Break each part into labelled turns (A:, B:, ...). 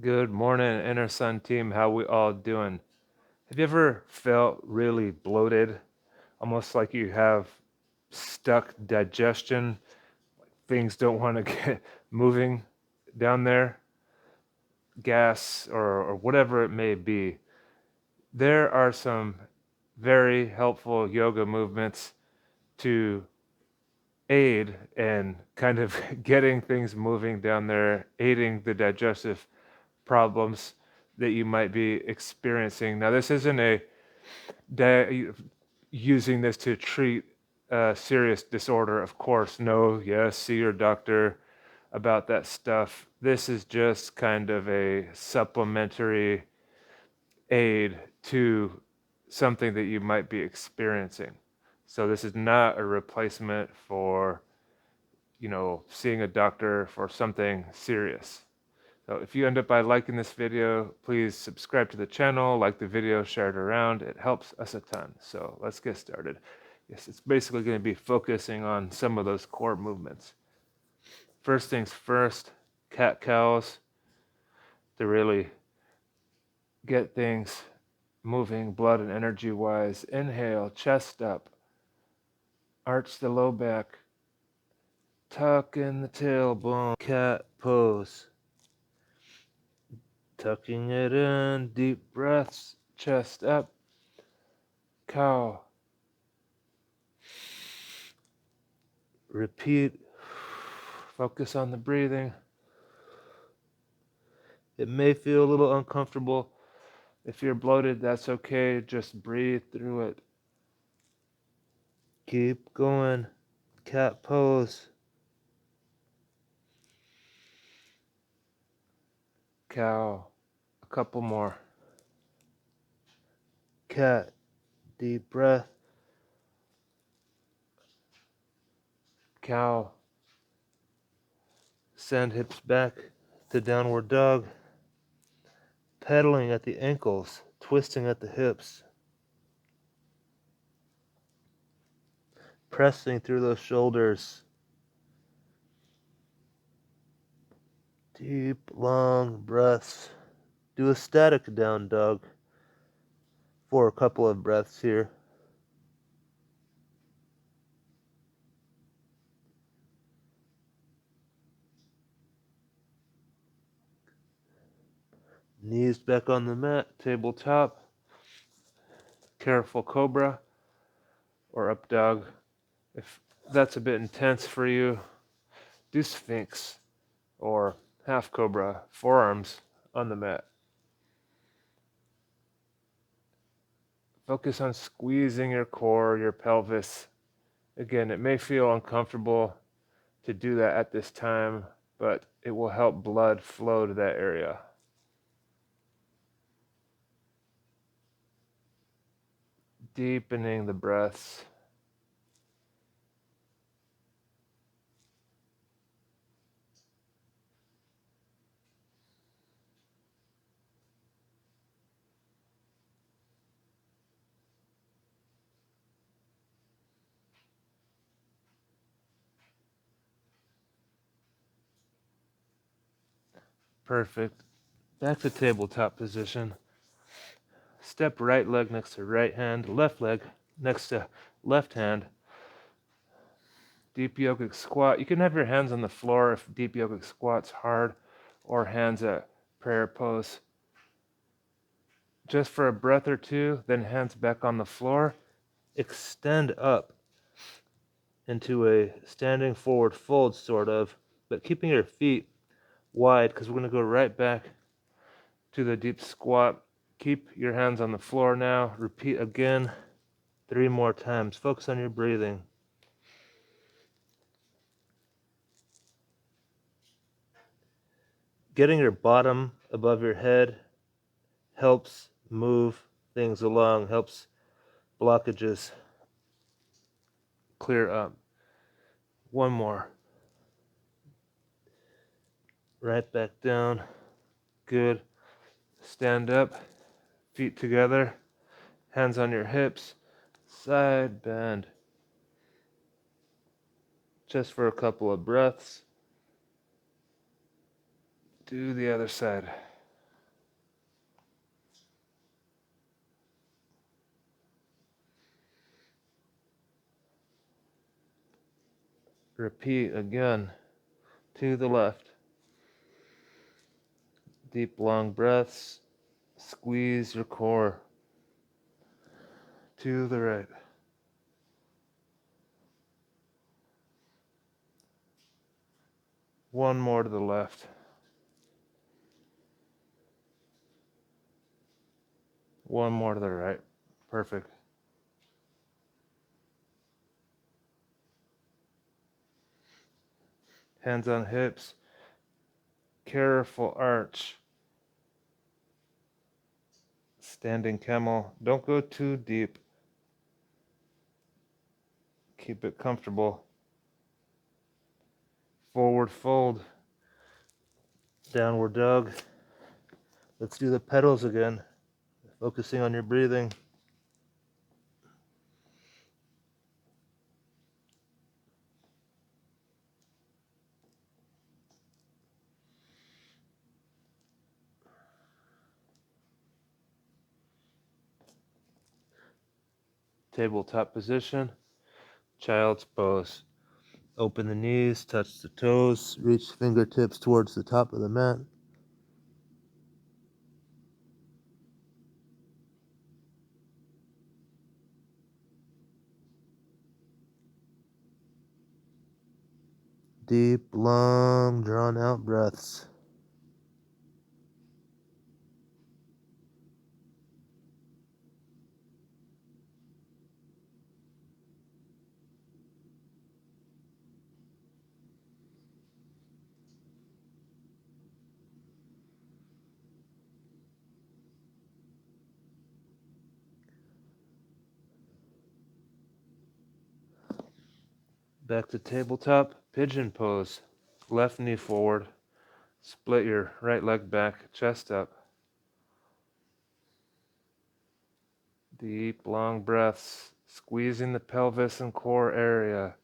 A: Good morning, Inner Sun team. How we all doing? Have you ever felt really bloated, almost like you have stuck digestion? Things don't want to get moving down there, gas or whatever it may be. There are some very helpful yoga movements to aid in kind of getting things moving down there, aiding the digestive problems that you might be experiencing. Now, this isn't a using this to treat a serious disorder, of course. No, yes, see your doctor about that stuff. This is just kind of a supplementary aid to something that you might be experiencing. So this is not a replacement for, seeing a doctor for something serious. So if you end up by liking this video, please subscribe to the channel, like the video, share it around. It helps us a ton. So let's get started. Yes, it's basically going to be focusing on some of those core movements. First things first, cat cows to really get things moving blood and energy wise. Inhale, chest up, arch the low back, tuck in the tailbone, cat pose. Tucking it in, deep breaths, chest up, cow. Repeat, focus on the breathing. It may feel a little uncomfortable. If you're bloated, that's okay. Just breathe through it. Keep going. Cat pose. Cow. A couple more. Cat. Deep breath. Cow. Send hips back to downward dog. Pedaling at the ankles. Twisting at the hips. Pressing through those shoulders. Deep, long breaths. Do a static down dog for a couple of breaths here. Knees back on the mat, tabletop. Careful cobra or up dog. If that's a bit intense for you, do sphinx or half cobra, forearms on the mat. Focus on squeezing your core, your pelvis. Again, it may feel uncomfortable to do that at this time, but it will help blood flow to that area. Deepening the breaths. Perfect. Back to tabletop position. Step right leg next to right hand, left leg next to left hand. Deep yogic squat. You can have your hands on the floor if deep yogic squat's hard, or hands at prayer pose. Just for a breath or two, then hands back on the floor. Extend up into a standing forward fold, sort of, but keeping your feet wide because we're going to go right back to the deep squat. Keep your hands on the floor now. Repeat again 3 more times. Focus on your breathing. Getting your bottom above your head helps move things along, helps blockages clear up. One more. Right back down. Good. Stand up. Feet together. Hands on your hips. Side bend. Just for a couple of breaths. Do the other side. Repeat again to the left. Deep, long breaths. Squeeze your core to the right. One more to the left. One more to the right. Perfect. Hands on hips. Careful arch. Standing camel. Don't go too deep. Keep it comfortable. Forward fold. Downward dog. Let's do the pedals again. Focusing on your breathing. Tabletop position. Child's pose. Open the knees, touch the toes, reach fingertips towards the top of the mat. Deep, long, drawn out breaths. Back to tabletop, pigeon pose. Left knee forward. Split your right leg back, chest up. Deep, long breaths, squeezing the pelvis and core area.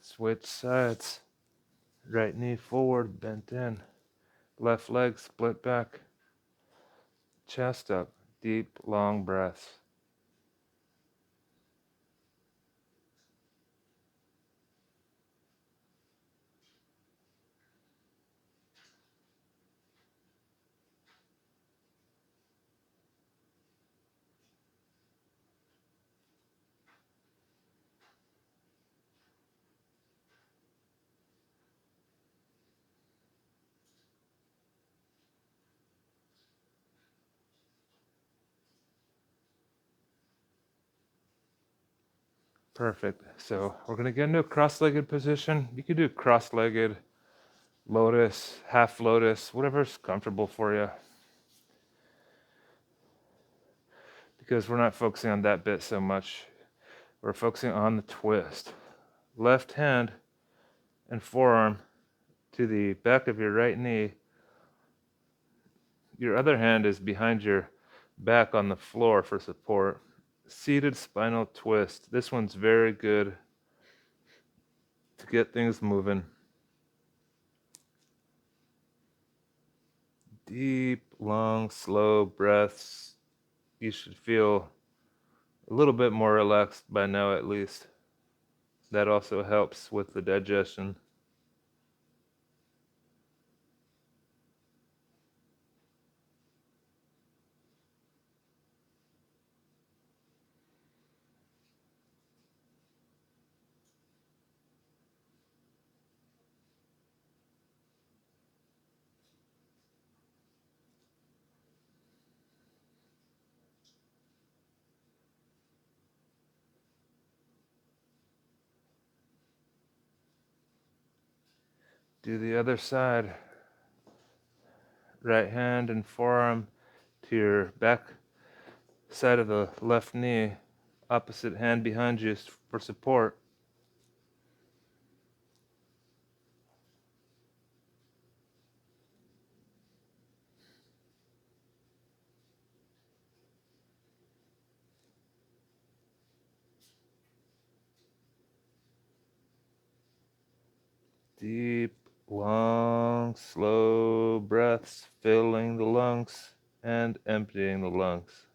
A: Switch sides. Right knee forward, bent in. Left leg split back. Chest up. Deep, long breaths. Perfect. So we're going to get into a cross-legged position. You could do cross-legged, lotus, half lotus, whatever's comfortable for you. Because we're not focusing on that bit so much. We're focusing on the twist. Left hand and forearm to the back of your right knee. Your other hand is behind your back on the floor for support. Seated spinal twist. This one's very good to get things moving. Deep, long, slow breaths. You should feel a little bit more relaxed by now at least. That also helps with the digestion. Do the other side. Right hand and forearm to your back side of the left knee. Opposite hand behind you for support. Deep, long, slow breaths filling the lungs and emptying the lungs.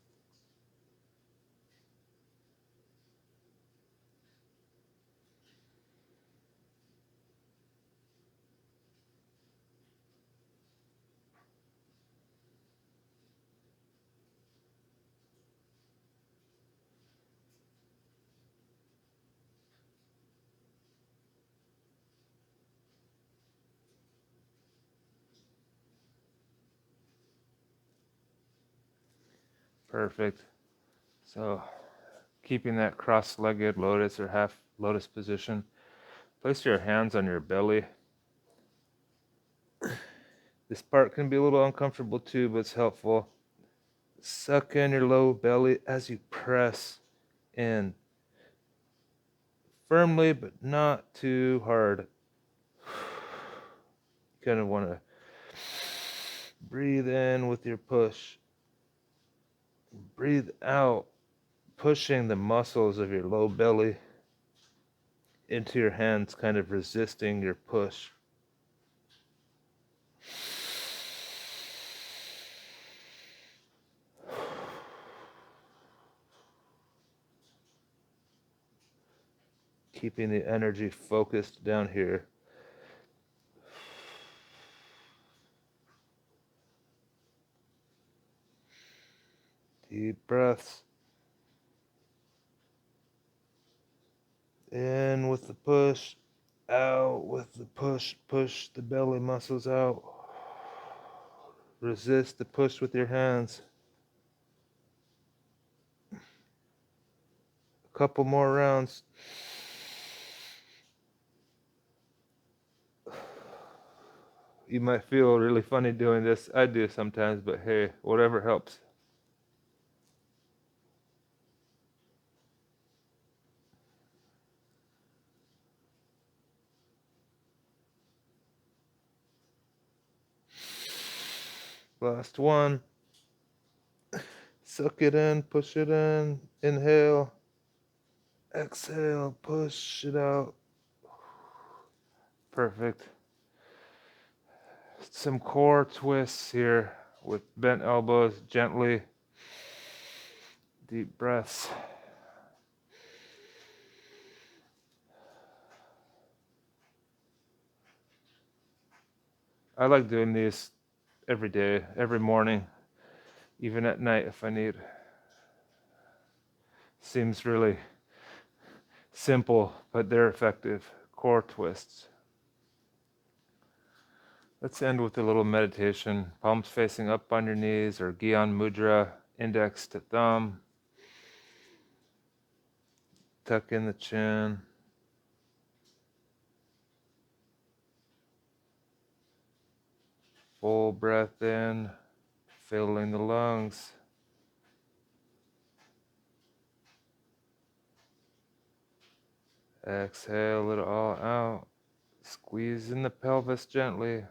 A: Perfect. So, keeping that cross-legged lotus or half lotus position, place your hands on your belly. This part can be a little uncomfortable too, but it's helpful. Suck in your low belly as you press in. Firmly, but not too hard. You kind of want to breathe in with your push. Breathe out, pushing the muscles of your low belly into your hands, kind of resisting your push. Keeping the energy focused down here. Deep breaths. In with the push, out with the push. Push the belly muscles out. Resist the push with your hands. A couple more rounds. You might feel really funny doing this. I do sometimes, but hey, whatever helps. Last one. Suck it in, push it in. Inhale. Exhale, push it out. Perfect. Some core twists here with bent elbows, gently. Deep breaths. I like doing these every day, every morning, even at night if I need. Seems really simple, but they're effective. Core twists. Let's end with a little meditation. Palms facing up on your knees or Gyan Mudra, index to thumb. Tuck in the chin. Full breath in, filling the lungs. Exhale it all out. Squeeze in the pelvis gently.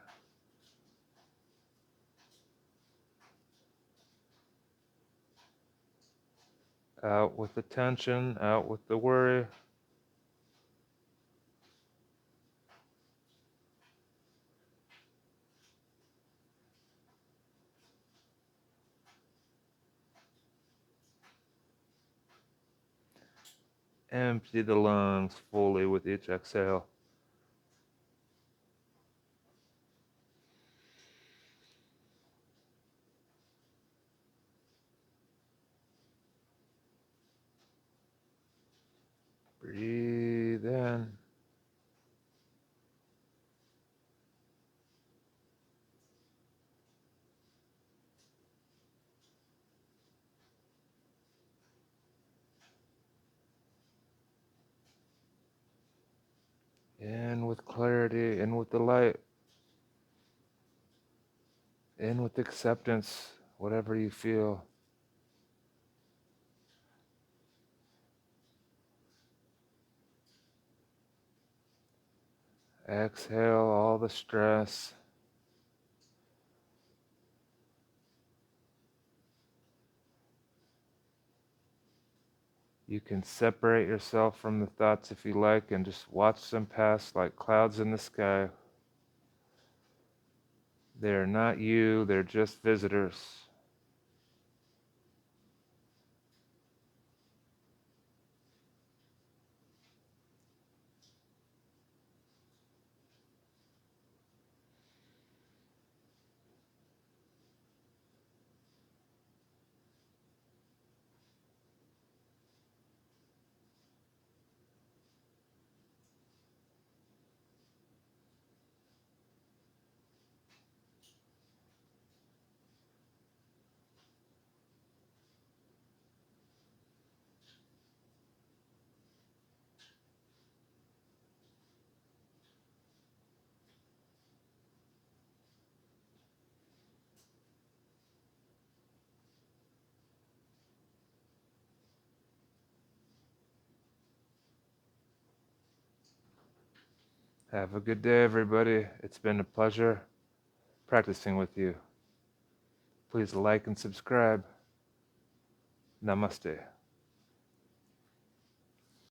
A: Out with the tension, out with the worry. Empty the lungs fully with each exhale. Breathe in. In with clarity, in with the light, in with acceptance, whatever you feel. Exhale all the stress. You can separate yourself from the thoughts if you like and just watch them pass like clouds in the sky. They're not you, they're just visitors. Have a good day, everybody. It's been a pleasure practicing with you. Please like and subscribe. Namaste.